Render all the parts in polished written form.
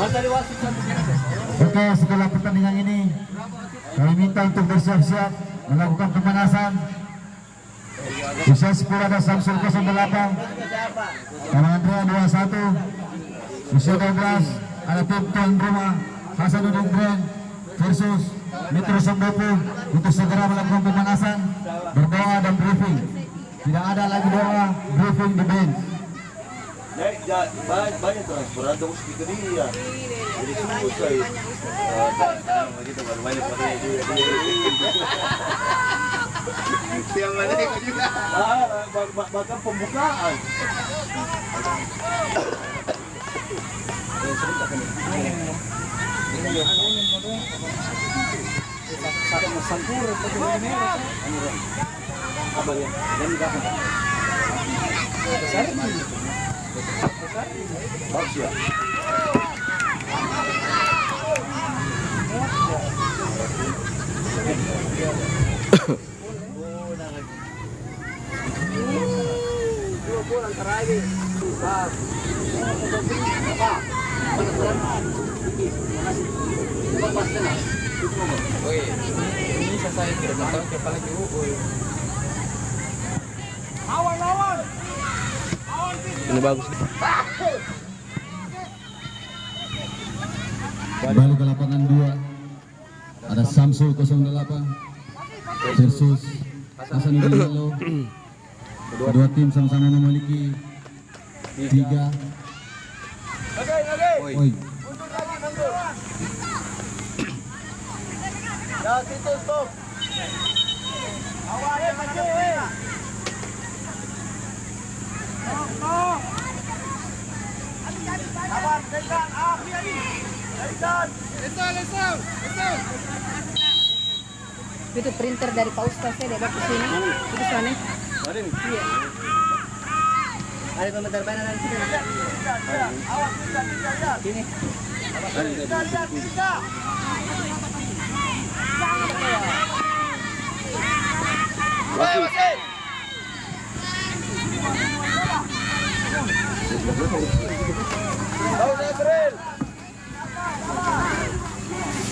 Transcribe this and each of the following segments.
Oke, setelah pertandingan ini kami minta untuk bersiap-siap melakukan pemanasan. Usia 10 ada Samsul 08, Karang Andrea 21, usia 12 ada tim tuan rumah Hasanuddin Grand versus Metro Sambopo untuk segera melakukan pemanasan, berdoa dan briefing. Tidak ada lagi doa, briefing di bench. Banyak transferan dong speaker ini ya. Jadi sebut saya gitu baru banyak pada juga. Yang mana juga. Bahkan pembukaan. Bagus ya. Ini bagus. Kembali ke lapangan 2. Ada Samsul 08 versus Hasanuddin Yellow. Kedua tim sama-sama memiliki 3. Oi. Ya, situ stop. Awalnya maju. Sabar, dekat. Api lagi. Dekat. Lesau. Itu printer dari Pak Ustaz saya dia bawa ke sini. Itu sana. Ada nih. Iya. Ada komentar banyak dari sini. Awas, tidak. Sini. Tidak. Masih.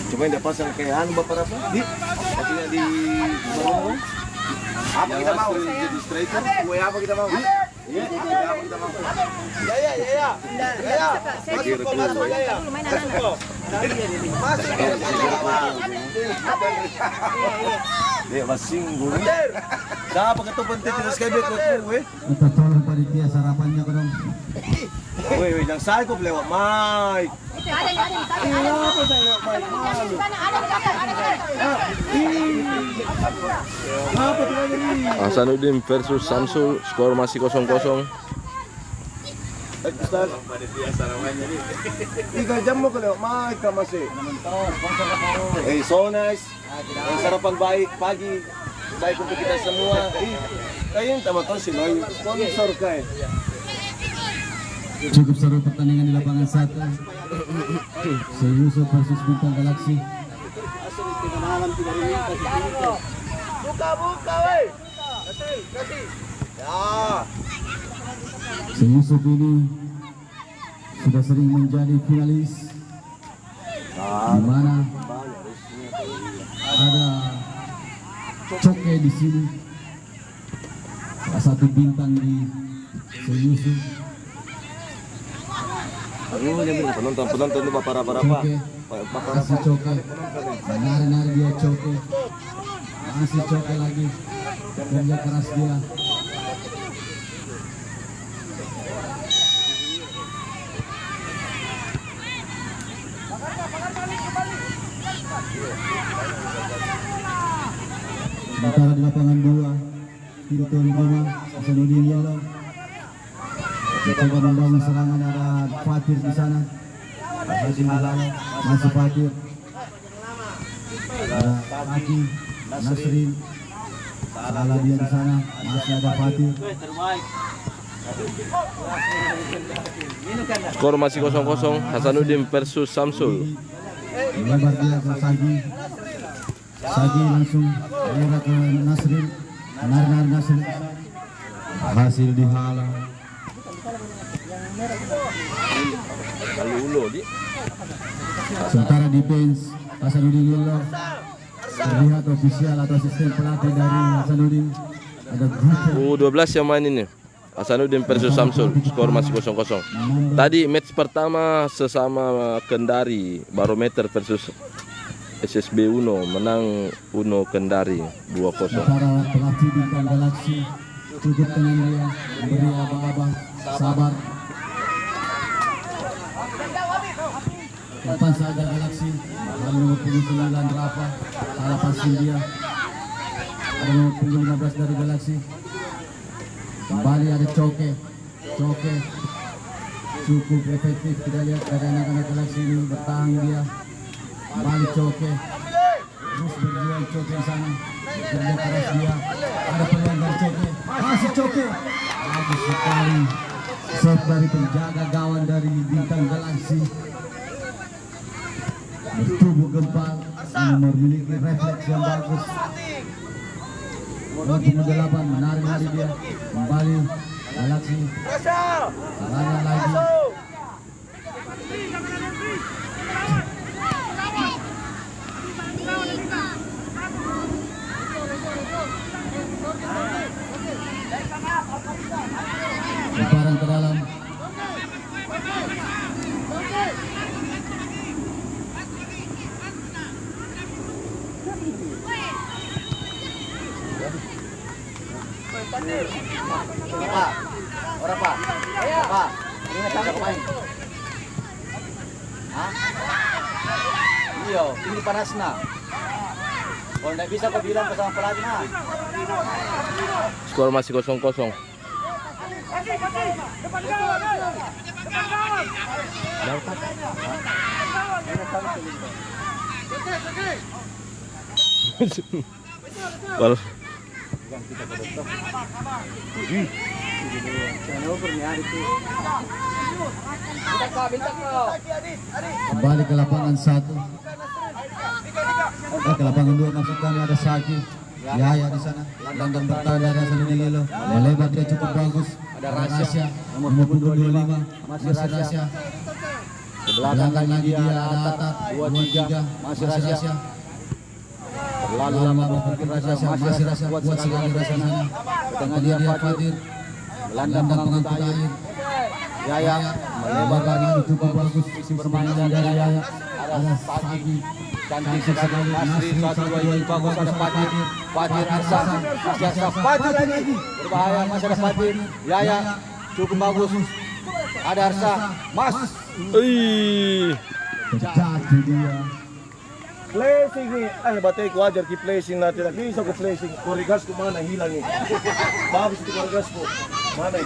Coba yang dia pasang kayak anu bapak apa? Pastinya di Marungo. Apa kita mau? Jadi striker. Kue apa kita mau? Iya, apa kita mau? Ya. Masuk kok, masuk ya. Dia masing guru. Dapat ketupan titik sekali kue. Kita tolong panitia sarapannya ko dong. Woi, yang saya kok lewat mic. Ada. Apa saya lewat mic? Apa tuh ini? Hasanuddin versus Samsul, skor masih 0-0. Ustaz, 3 jam mo ko lewat mic ka masih. So nice. Ang sarapan baik pagi. Baik untuk kita semua. Kayaknya tamat si Loy sponsor ka eh. Cukup seru pertandingan di lapangan 1. Yusuf versus Bintang Galaksi. Buka weh. Kasih. Ya. Yusuf ini sudah sering menjadi finalis, di mana ada Coke di sini, salah satu bintang di Yusuf. Penonton itu para Coke, masih Coke, nari dia Coke, masih Coke lagi, kerja keras dia. Sementara di lapangan 2, tim tuan rumah Hasanuddin Yellow mencoba membangun serangan, ada Fatir di sana. Masih Fatir. Ada Aki, Nasrin. Salah dia di sana, masih ada Fatir. Skor masih 0-0. Hasanuddin versus Samsul. Lebar dia ke Sagi. Sagi langsung lebar ke Nasrin. Nasrin hasil dihalang. Ulo di. Sementara defense Hasanuddin Lilo. Terlihat ofisial atau asisten pelatih dari Hasanuddin. Ada grup U12 yang main ini. Hasanuddin versus Samsul, skor masih 0-0. Tadi match pertama sesama Kendari, Barometer versus SSB Uno, menang Uno Kendari 2-0. para pelatih bintang Galaksi cukup tenang dia, beri abang-abang sabar. Kapan saja Galaksi, lalu nomor 9 Rafa, harapan Silvia, ada nomor 15 dari Galaksi. Kembali ada Coke, cukup efektif, kita lihat dari anak-anak Galaksi ini bertahan dia. Kembali Coke, terus berjuang Coke di sana, kerja keras dia. Ada peluang dari Coke, masih Coke, bagus sekali. Save dari penjaga gawang dari bintang Galaksi. Bertubuh gempal, memiliki refleks yang bagus. Nomor 8 menarik dia, kembali Galaksi, serangan lagi. Lemparan ke dalam. Iyo, ini panas na. Kalau tidak bisa kau bilang ke sama pelatih na. Skor masih 0-0. Wal- Kembali ke lapangan 1. Ke lapangan 2 maksud kami ada Saki. Yaya di sana. Dan bertahan dari Hasanuddin Lilo. Melebar dia cukup bagus. Ada Rasya. Nomor 25. Masih Rasya. Belakang lagi dia ada Atat. 23. Masih Rasya. Lalu lama mungkin Rasya. Masih Rasya. Buat sekali Rasya sana. Tengah dia Fatir. Gelandang pengangkut air. Yaya. Melebar lagi cukup bagus. Bermain dari Yaya. Ada Saki. Cantik sekali Nasri, 1-2 ini bagus, ada Fatir Arsa, masih Arsa, Fatir lagi, berbahaya, masih ada Fatir, Yaya, cukup bagus, ada Arsa, Mas, Jatuh dia. placing ni, batay ko ajar ki placing natin, lagi isa ko placing, korigas ko mana, hilang ni, bagus itu korigas ko, mana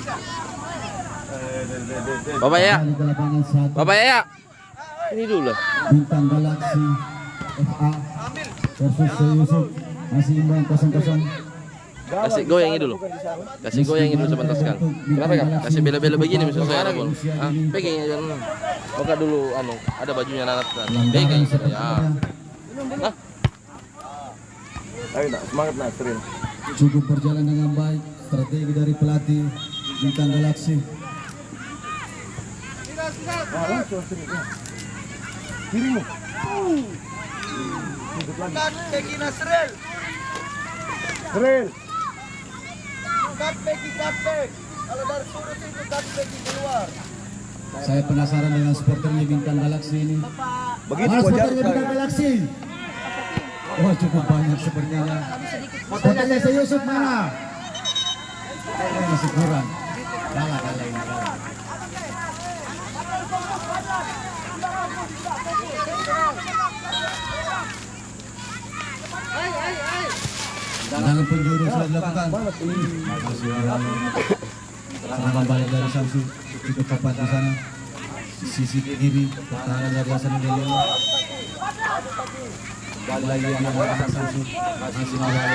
Bapak ya, Kembali ke lapangan 1. Bapak ya. Ini dulu lah. Bintang Galaksi FA versus Yusuf masih imbang 0-0. Kasih goyang ini dulu. Kasih goyang ini dulu sebentar sekali. Kenapa kak? Kasih bela-bela begini misalnya saya pun. Ah, pegang ya jangan. Buka dulu ada bajunya Nanat kan. Pegang Seperti ya. ada. Ayo nak, semangat nak, Srin. Cukup berjalan dengan baik strategi dari pelatih Bintang Galaksi. Kirimu. Srin. Saya penasaran dengan supporternya Bintang Galaksi ini. Begitu Mana wajar supporternya Bintang Galaksi? Oh cukup banyak sepertinya. Supporternya saya Yusuf mana? Masih kurang. Kalah ini. Tendangan penjuru sudah dilakukan. Serangan balik dari Samsu cukup tepat di sana. Sisi kiri pertahanan dari Hasanuddin Lilo. Kembali lagi anak-anak Samsu masih melawan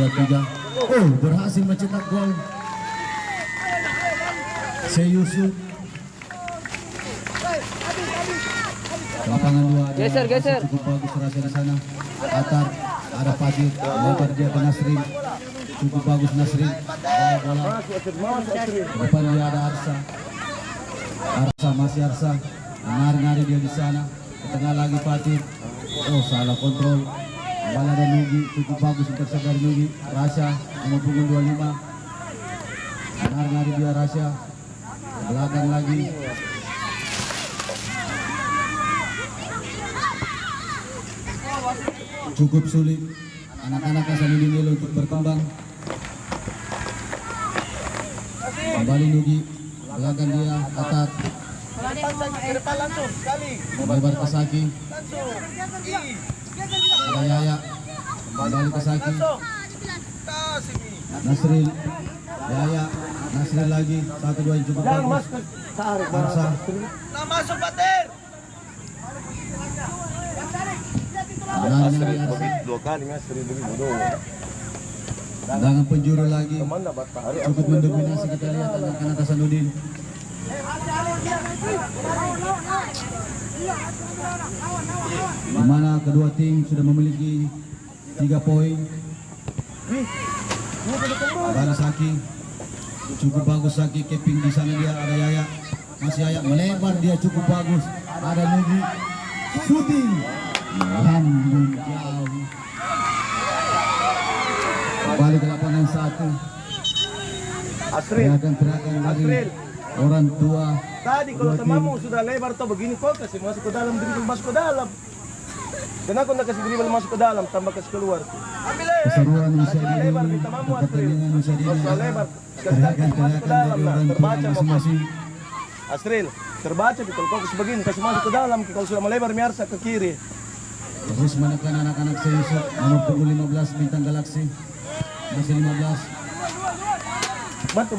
2-3. Oh, berhasil mencetak gol. Seyusuf. Lapangan 2 Geser. cukup bagus terasa di sana. Atar ada Fadir, lebar dia ke Nasrin. cukup bagus Nasrin. Bola. Depan dia ada Arsa. Masih Arsa. Ngari-ngari dia di sana. Ke tengah lagi Fatih. Oh, salah kontrol. Bola dan Nugi cukup bagus untuk sadar Nugi. Rasya nomor punggung 25. Ngari-ngari dia Rasya. Ke belakang lagi. Cukup sulit anak-anak Hasanuddin Yelo untuk berkembang. Kembali Nugi, belakang dia Atat. Lebar ke Saki. Ada Yaya, kembali ke Saki. Nasril, Yaya, Nasril lagi. 1-2 yang cukup bagus. Arsa. Masuk Pater. Nyari Arsa. 2 kali Nasrin dulu bodoh. Dengan penjuru lagi. Mana Batar? Cukup mendominasi, kita lihat anak-anak Hasanuddin. Di mana kedua tim sudah memiliki 3 poin. Ada Saki, cukup bagus Saki, keeping di sana dia ada Yaya, masih Yaya melebar dia cukup bagus. Ada Nugi, shooting, lambung jauh. Kembali ke lapangan 1. Asrin. Teriakan dari orang tua. Tadi kalau temamu sudah lebar tuh begini kok kasih masuk ke dalam, dribble masuk ke dalam. Kenapa kau nak kasih dribble masuk ke dalam tambah kasih keluar? Keseruan bisa Lebar dini, di temamu Asrin. pertandingan bisa Kau sudah dini. lebar. Teriakan-teriakan dari orang tua Terbaca mau masing-masing. Asril, terbaca di kalau kau kasih begini kasih masuk ke dalam. Kalau sudah melebar miarsa ke kiri. Terus menekan anak-anak Seyusuf nomor punggung 15 Bintang Galaksi. Masih 15. Bantu.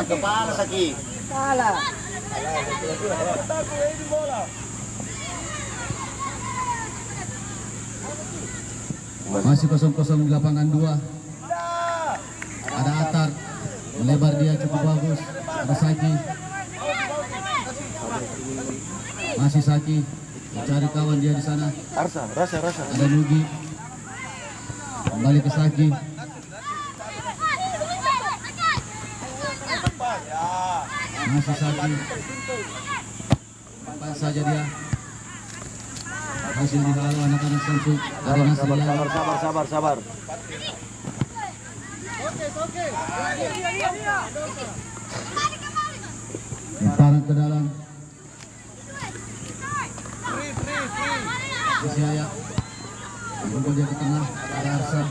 Kepala sakit. Salah. Masih 0-0 di lapangan 2. Ada Atar, melebar dia cukup bagus. Ada Saki, masih Saki, mencari kawan dia di sana. Rasa. Ada Nugi, kembali ke Saki. Masih Saki, apa saja dia. Hasil dihalau anak-anak Samsung. Ada Nasri lagi. Sabar. Tarik ke dalam. Masih Yaya. Bukan dia ke tengah. Ada Arsa.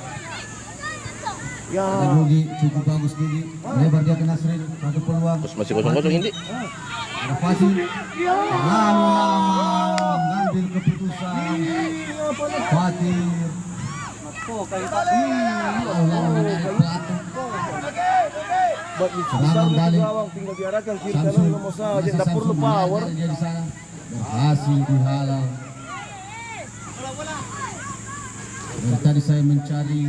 Ada Nugi, cukup bagus Nugi. Lebar dia ke Nasrin. Satu peluang. Terus masih 0-0 ini. Ada Fatih. Lama mengambil keputusan. Fatih. Allah menarik pelatih. Serangan balik. Tinggal diarahkan kiri Samsul. kanan nomor saja. Masih Tak perlu Samsul power. menarik dia di sana. Berhasil dihalau. Dan tadi saya mencari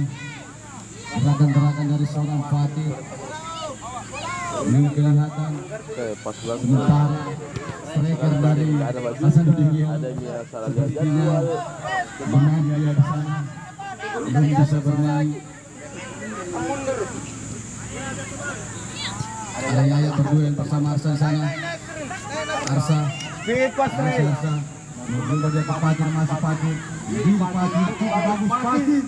gerakan-gerakan dari seorang Fatih. Belum kelihatan. Pas banget. Sementara striker dari Hasanuddin Yelo Adanya salah sepertinya bermain dia di sana. Belum bisa bermain. Ada Yaya berduel bersama Arsa di sana. Arsa, Fit masih Arsa. Mobil dia ke Fatih, masih Fatih. Di Fatih, cukup bagus Fatih.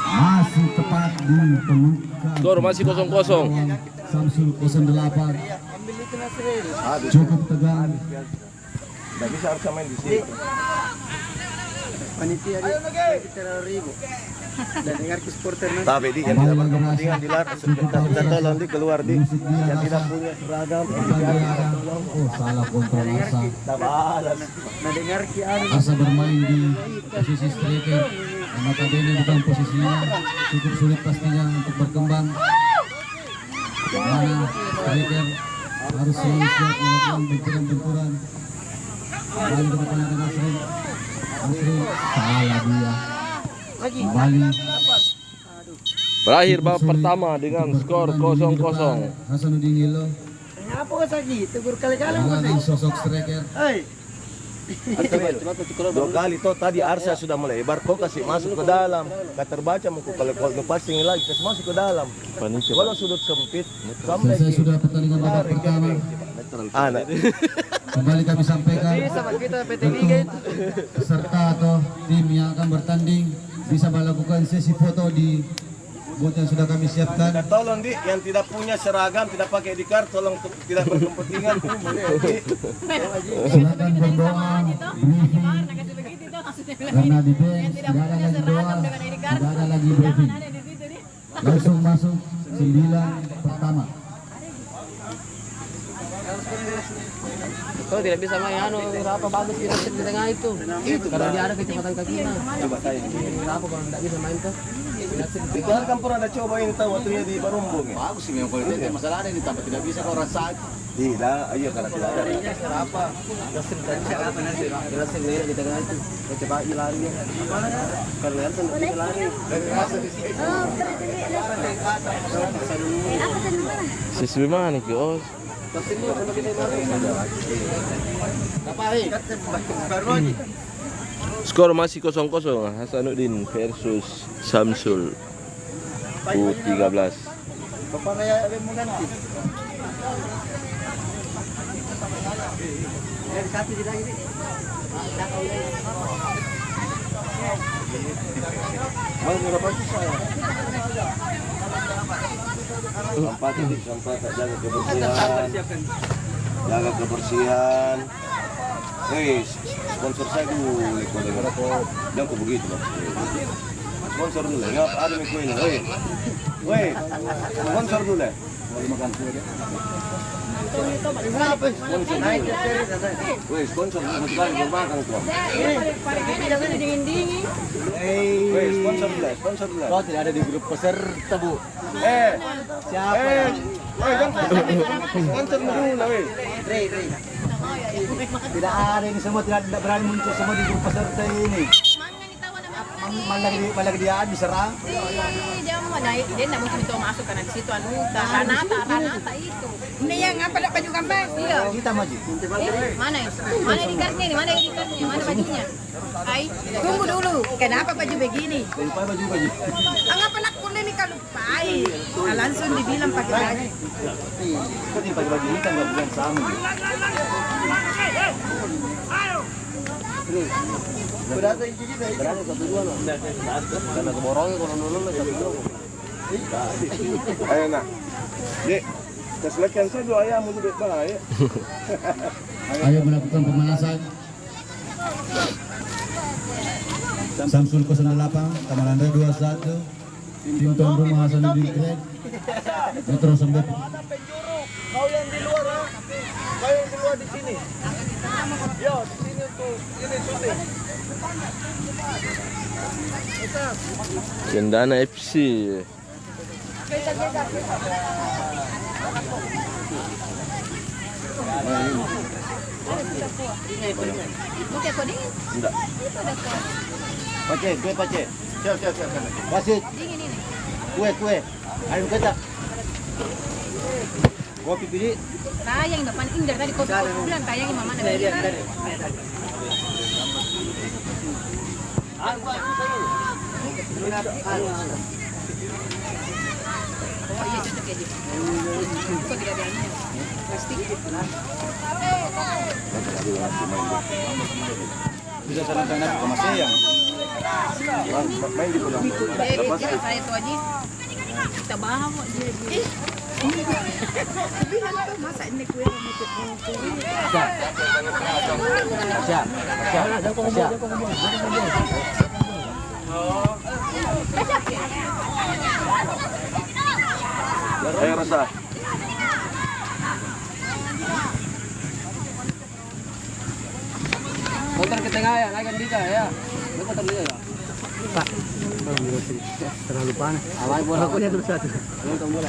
Masih tepat ditemukan. Skor masih 0-0. Samsul 08. Cukup tegang. Tidak bisa harus main di sini. Panitia kita ribu dan dengar ke supporter nanti. Tapi di yang tidak berkepentingan di luar, kita tolong di keluar di yang tidak punya seragam. Oh, salah kontrol Arsa. Tak balas. Nah dengar ki anu Arsa bermain di posisi striker. Notabene bukan posisinya. Cukup sulit pastinya untuk berkembang. Mana striker harus selalu siap melakukan benturan-benturan. Kembali ke depan ada Nasrin. Nasrin salah dia. Kembali. Berakhir babak pertama dengan skor 0-0. Hasanuddin Yelo. Apa ka sakit? Tegur kali-kali mo Jangan sosok striker. Ay. Dua kali toh tadi Arsa sudah melebar, kau kasih masuk ke dalam. Gak terbaca mau kalau passing lagi kasih masuk ke dalam. Kalau sudut sempit, sampai Selesai sudah pertandingan babak pertama. anak. Kembali kami sampaikan Sama kita PT Liga itu. peserta atau tim yang akan bertanding bisa melakukan sesi foto di booth yang sudah kami siapkan. Dan tolong di yang tidak punya seragam, tidak pakai ID card, tolong tidak berkepentingan. Silakan berdoa, briefing, karena di bench tidak ada lagi doa, tidak ada lagi briefing. Langsung masuk 9 pertama. Kau tidak bisa main apa bagus kita di tengah itu. Karena dia ada kecepatan kaki. Coba saya. Apa kalau tidak bisa main tuh? Itu kan pernah ada coba ini tahu waktu di Barumbung ya. Bagus sih memang kalau itu masalah ada ini tapi tidak bisa kau rasa Tidak, ayo karena tidak ada. Apa? Nasir tadi siapa Nasir? Nasir lari di tengah itu. Coba lari dia. Kalau lihat tuh lari. Siswi mana ki os? Skor masih 0-0. Hasanuddin versus Samsul U13. Kapan ya mau ganti? Dari satu di lagi. Mau berapa saya? Sampai jaga kebersihan. Jaga kebersihan. Sponsor saya dulu, jangan kok begitu loh. Sponsor dulu, ngap ada mikro ini, sponsor dulu. Mau dimakan kue deh. Sponsor dulu, sekali bermakan tuh. Sponsor dulu. kau tidak ada di grup peserta bu. Siapa? Sponsor dulu, Rey. Tidak ada ini semua tidak berani muncul semua di grup peserta ini. Malah dia diserang. Dia mau naik, dia tidak mungkin itu masuk karena di situ anu Ranata itu. Ini yang apa dapat baju kampanye? Iya. Kita maju. Mana itu? Mana ID cardnya ini? Mana ID cardnya? Mana bajunya? Hai, tunggu dulu. Kenapa baju begini? Lupa baju. Anggap anak kulit ini kalau lupai. Langsung dibilang pakai baju. Kau ini pakai baju hitam nggak bukan sama. Berada ini kita. Berani 1-2 loh. Karena keborongnya kalau nulul 1-2. Ayo nak. Dek, keselekan saya dua ayam dulu baik. Ayo melakukan pemanasan. Samsul 08, Tamaranda 21, tim tuan rumah Hasanuddin Kred, Metro Sembet. Kau yang di luar ha? Kau yang di luar di sini. Yo, di sini untuk ini syuting. Cendana FC. Oke, kok dingin? Enggak. Pace. Siap. Wasit, Dingin ini. kue. Ayo kita. Kopi pilih. Sayang depan Indra tadi kopi bilang sayang mama ada di sana. Oh iya cocok ya Ji. Kok tidak ada ininya? Plastik. Bisa sana ke Mas Eyang. Main di pulang. Kira saya tuh aja. Kita bawa dia. Bilang tuh masa ini kue rambut Siap. Ayo rasa. Konter ke tengah ya, naikkan kita ya. Lu konter dia ya. Pak. Terlalu panas. Awal bola aku dia terus satu. Nonton bola.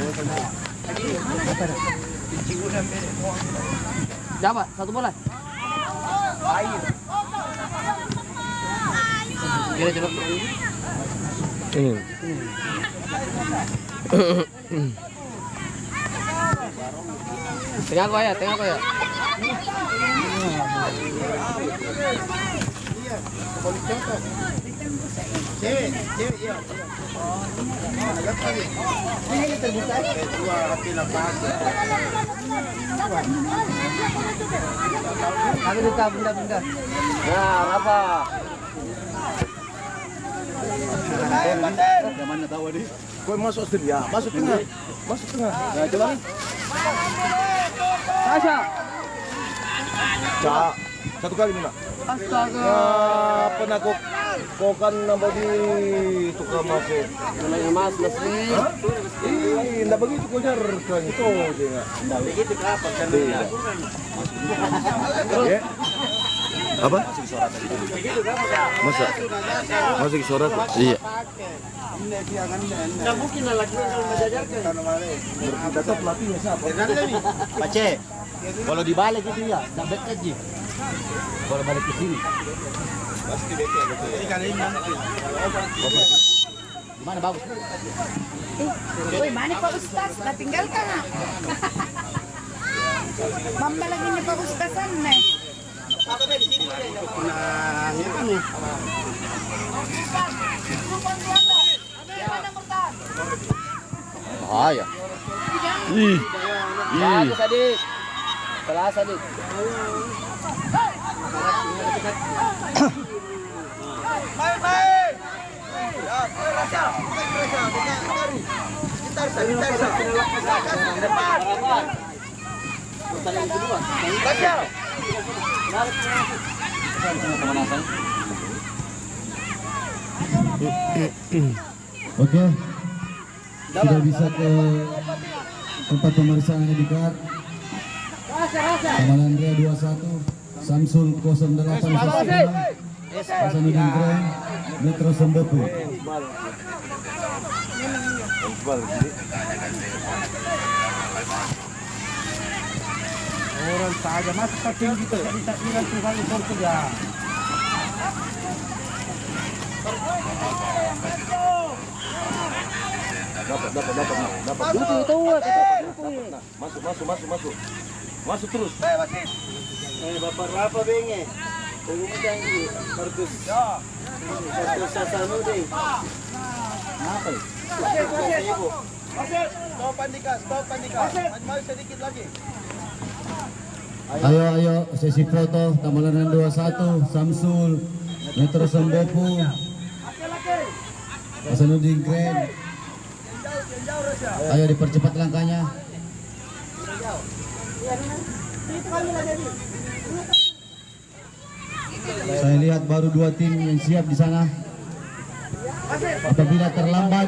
Dapat satu bola. Gila coba. Ini. Tengah kau ya, tengah kau ya. Ada duka bunda-bunda. Ya, apa? Mana tahu dia? Kau masuk sendiri ya, masuk tengah. Masuk tengah. Nah, coba nih. Tasha. Cak. Satu kali Muna. Astaga. Ya, pernah kau kan nambah di tukang masuk. Mulai Mas Leslie. Ih, enggak begitu kau jarkan itu dia. Enggak begitu apa kan dia. Ya. Apa? Masuk surat. Iya. Nggak mungkin lah lagi kalau menjajarkan. Data pelatihnya siapa? Pace. Kalau dibalik itu ya, enggak back aja. Kalau balik ke sini. Pasti bete gitu ya. Gimana bagus? Woi, mana Pak Ustaz? Lah tinggalkan. Mama lagi nih Pak Ustaz sana. Bahaya. Ih. Ih. Bagus adik. Kelas adik. Oke. Sudah bisa ke tempat pemeriksaan IDCAR. Taman Andrea 21, Samsul 08 Hasanuddin Kren, Metro Sembepu. Orang saja masuk ke tinggi itu bisa tinggal Tuhan itu ya. Dapat. Itu. Masuk. Masuk terus. Bapak berapa benge? Umumkan ini. Markus. Markus Hasanuddin. Apa? Stop Andika. Maju sedikit lagi. Ayo sesi foto Taman 21, Samsul, Metro Sembepu, Hasanuddin Kren. Ayo dipercepat langkahnya. Saya lihat baru 2 tim yang siap di sana. Apabila terlambat,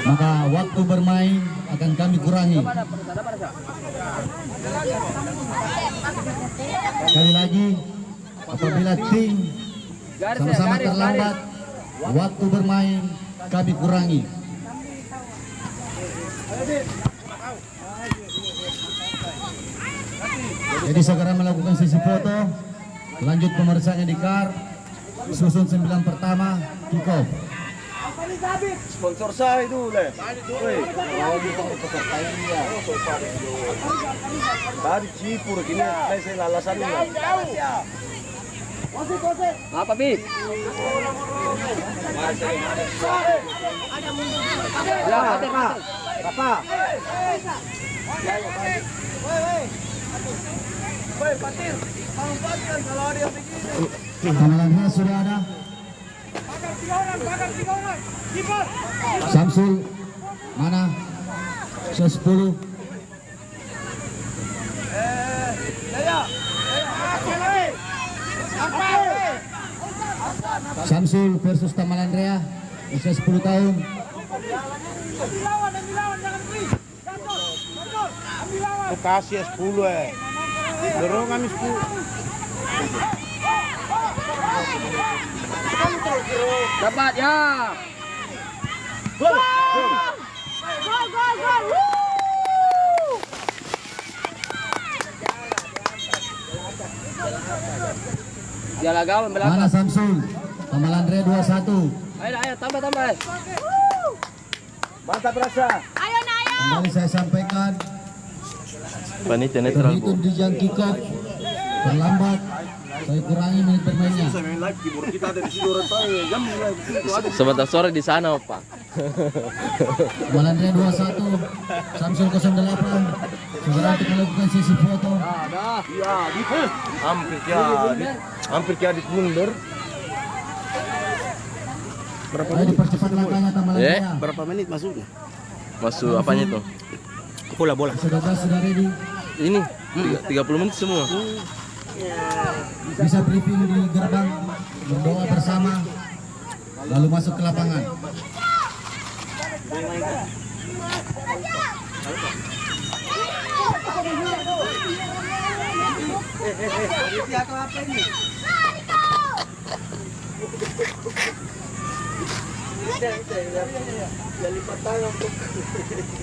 maka waktu bermain akan kami kurangi. Sekali lagi, apabila tim sama-sama terlambat, waktu bermain kami kurangi. Jadi segera melakukan sesi foto, lanjut pemeriksaan IDCAR, susun 9 pertama, kick off. Sponsor saya itu leh. Tadi Cipur gini saya lalasan ini. Apa Bib? Ya, Kak. Apa? Tamalannya sudah ada. Samsul mana? 10. Samsul versus Taman Andrea, usia 10 tahun. Kasih 10 Dorong kami 10. Dapat ya. Gol. Dia lagawan belakang. Mana Samsul? Tamalandre 21. Ayo tambah. Mantap rasa. Ayo na, ayo. Kembali saya sampaikan, Panitia netral bu. terhitung di jam kick-off terlambat. Saya kurangi menit bermainnya. Saya main live keyboard kita ada di situ orang tahu. Jam live itu ada. Sebentar sore di sana Pak. Tamalandre 21, Samsul 08. Segera untuk melakukan sesi foto. Iya, hampir kayak di mundur. Ayo dipercepat langkahnya Tamalandre. Berapa menit masuknya? Masuk apanya itu? Bola. Sudah ready. Ini 30 menit semua. Bisa briefing di gerbang, berdoa bersama, lalu masuk ke lapangan.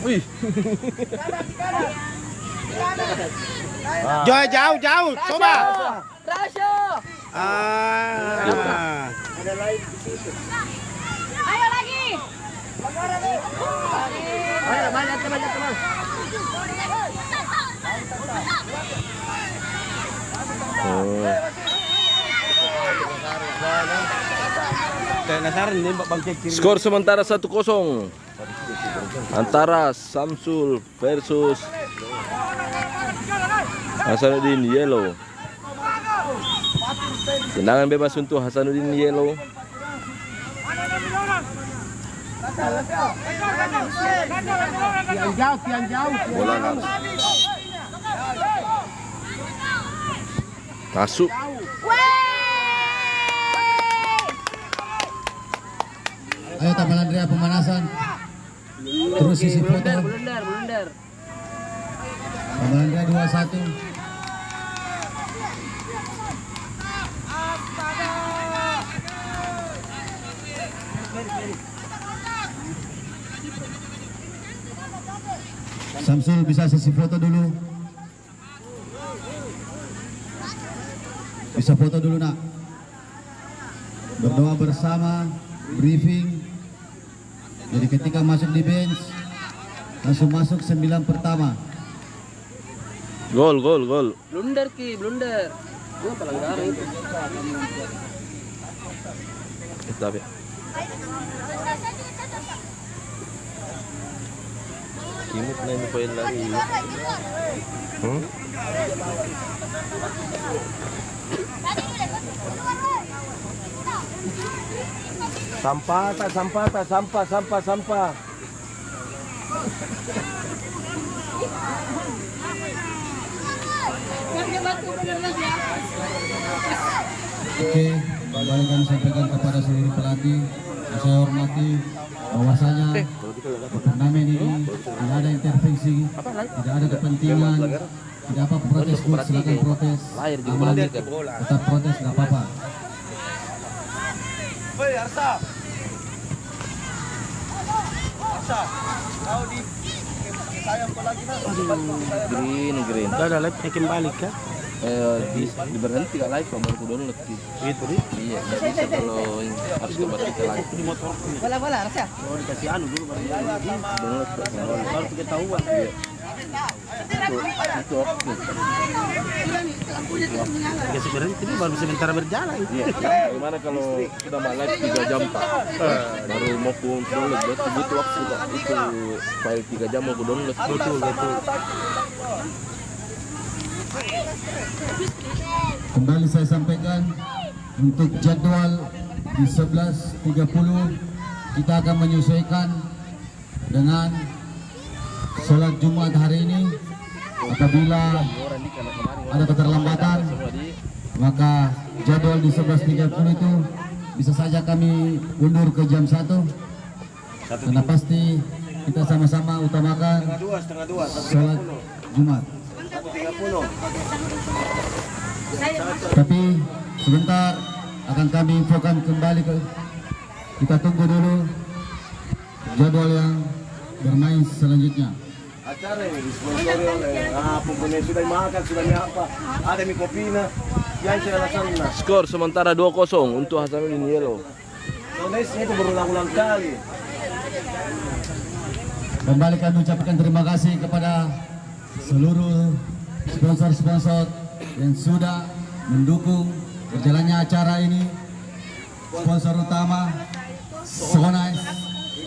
Wih. Jauh, coba. Rasyo. Ayo lagi. Banyak teman. Oh. Kayak nasaran nih Bang Cek kiri. Skor sementara 1-0 antara Samsul versus Hasanuddin Yellow. Tendangan bebas untuk Hasanuddin Yellow. Tiang jauh. Bola harus. Masuk. Ayo Tamalandre pemanasan. Terus sisi foto. Blunder. Tamalandre 21. Samsul bisa sesi foto dulu. Bisa foto dulu nak. Berdoa bersama, briefing. Jadi ketika masuk di bench, langsung masuk 9 pertama. Gol. Blunder. Gua pelanggaran itu. Tapi Kimut na ini poin lagi. Sampah. Oke, kembali kami sampaikan kepada seluruh pelatih yang saya hormati bahwasanya turnamen ini tidak ada intervensi, tidak ada kepentingan, tidak apa protes pun silakan protes, aman, tetap protes nggak apa-apa. Green. Udah live kembali kah? Diberhenti gak live baru aku download gitu. Itu dia. Iya, nggak bisa kalau harus kembali ke live. Di motor. Bola, Rasyo. Oh, dikasih anu dulu baru Download baru ketahuan. Iya. Itu oke. Dikasih berhenti ini baru sebentar berjalan. Iya. Gimana kalau sudah mau live 3 jam Pak? Baru mau pun download berarti butuh waktu Pak. Itu file 3 jam mau aku download. Betul. Kembali saya sampaikan untuk jadwal di 11.30 kita akan menyesuaikan dengan sholat Jumat hari ini. Apabila ada keterlambatan, maka jadwal di 11.30 itu bisa saja kami undur ke jam 1 karena pasti kita sama-sama utamakan Setengah dua. sholat Jumat. 1:30. Tapi sebentar akan kami infokan kembali kita tunggu dulu jadwal yang bermain selanjutnya. Acara ini disponsori oleh pempunyai sudah makan, sudah apa. Ada mie kopi na. Yan sila na sana. Skor sementara 2-0 untuk Hasanuddin Yellow. So guys, itu berulang-ulang kali. Kembali kami ucapkan terima kasih kepada seluruh sponsor-sponsor yang sudah mendukung berjalannya acara ini. Sponsor utama Sonais,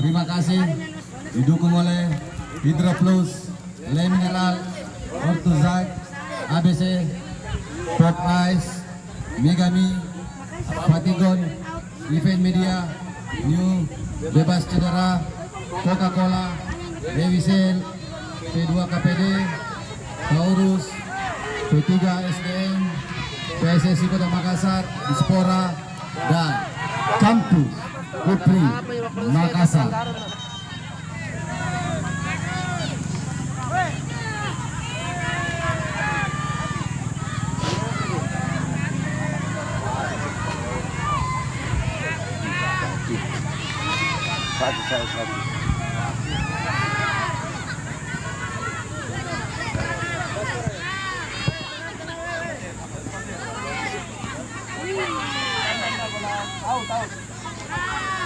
terima kasih, didukung oleh Hydro Plus, Le Mineral, Ortuzite, ABC, Pop Ice, Megami, Fatigon, Event Media, New, Bebas Cedera, Coca-Cola, Dewisel, P2 KPD, Taurus, P3 SDM, PSSI Kota Makassar, Dispora, dan Kampus Putri Makassar. Satu.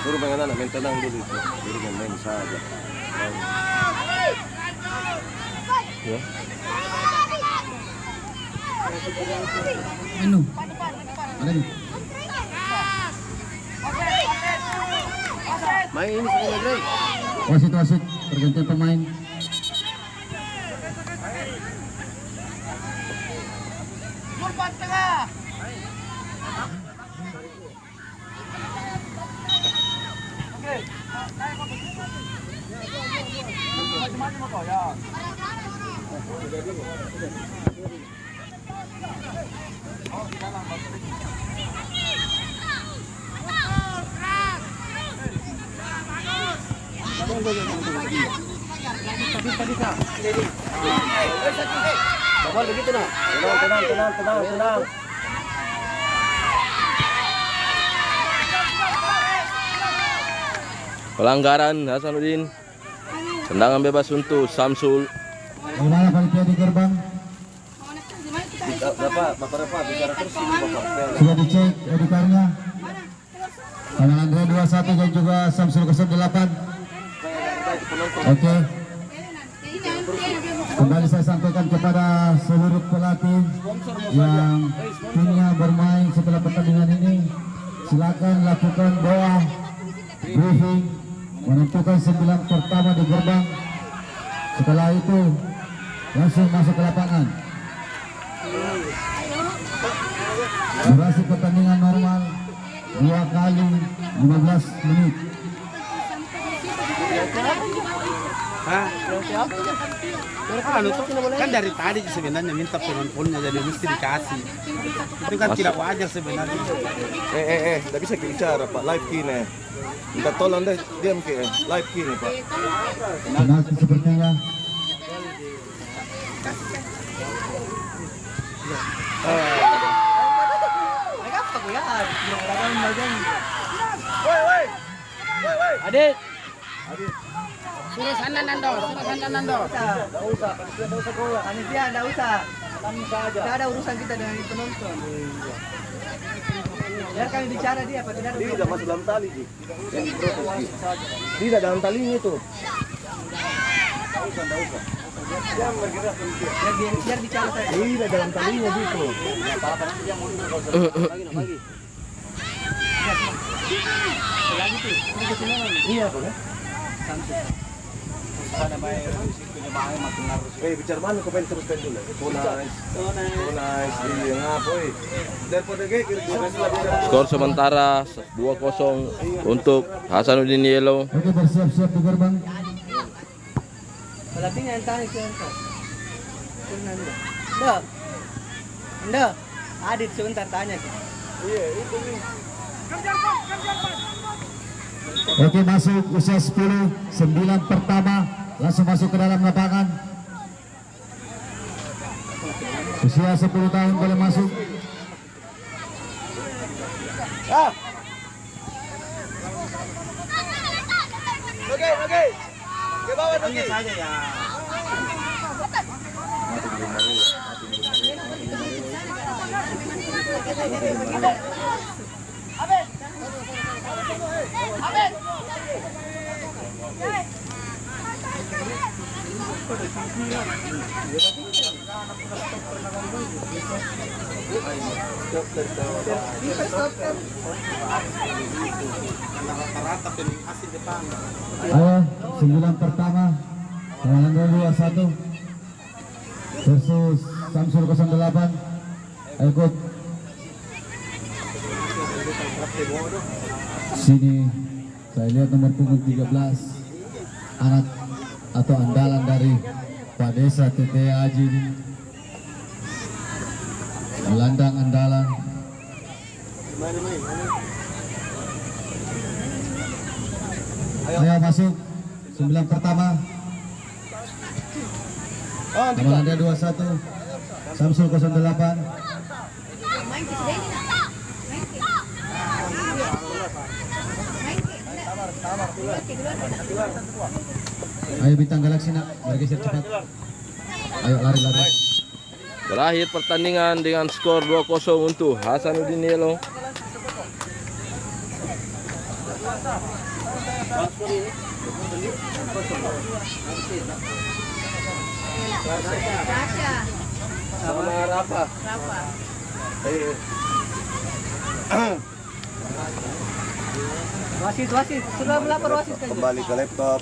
Suruh main anak, main tenang dulu itu. Suruh main saja. Ya. Anu, ada nih. Main ini sebenarnya Greg. Wasit pergantian pemain. Bawal begitu nak. Tenang. Pelanggaran Hasanuddin. Tendangan bebas untuk Samsul. Bagaimana panitia di gerbang? Bapak bicara terus ini Bapak. Sudah dicek editornya. Tangan Andre 21 dan juga Samsul 08. Oke. Kembali saya sampaikan kepada seluruh pelatih yang timnya bermain setelah pertandingan ini, silakan lakukan doa briefing menentukan 9 pertama di gerbang. Setelah itu langsung masuk ke lapangan. Durasi pertandingan normal 2 kali 15 menit. Kan dari tadi sebenarnya minta penontonnya jadi mesti dikasih. Itu kan tidak wajar sebenarnya. Tidak bisa bicara Pak, live kini. Minta tolong deh, diam ke live kini Pak. Penalti sepertinya. Adit. Suruh sana Nando. Tidak usah. Tidak ada urusan kita dengan penonton. Biar kami bicara dia apa tidak? Tidak masuk dalam tali Ji. Tidak dalam talinya itu. Tidak usah. Jangan bergerak Biar bicara saja. Tidak dalam talinya gitu. Iya Pak. Bicara mana kau pengen teruskan dulu. Nice. Iya ngapoi. Daripada kayak Skor sementara 2-0 untuk Hasanuddin Yellow. Oke, bersiap-siap di gerbang. Pelatihnya yang tanya sebentar. Anda, Adit sebentar tanya. Iya, itu nih. Oke, masuk usia 10, 9 pertama langsung masuk ke dalam lapangan. Usia 10 tahun boleh masuk. Oke. Ke bawah dulu. Saja ya. Ayo, 9 pertama Tamanandra 21 versus Samsul 08. Ayo ikut. Sini saya lihat nomor punggung 13, anak atau andalan dari Pak Desa TT Haji, gelandang andalan. Ayo masuk 9 pertama. Tamanandra 21 Samsul 08. Main ke sini. Ayo Bintang Galaksi nak, bergeser cepat. Ayo lari-lari. Berakhir pertandingan dengan skor 2-0 untuk Hasanuddin Yellow. Rasya. Sama Rafa. Rafa. Wasit, sudah melapor wasit kan? Kembali ke laptop.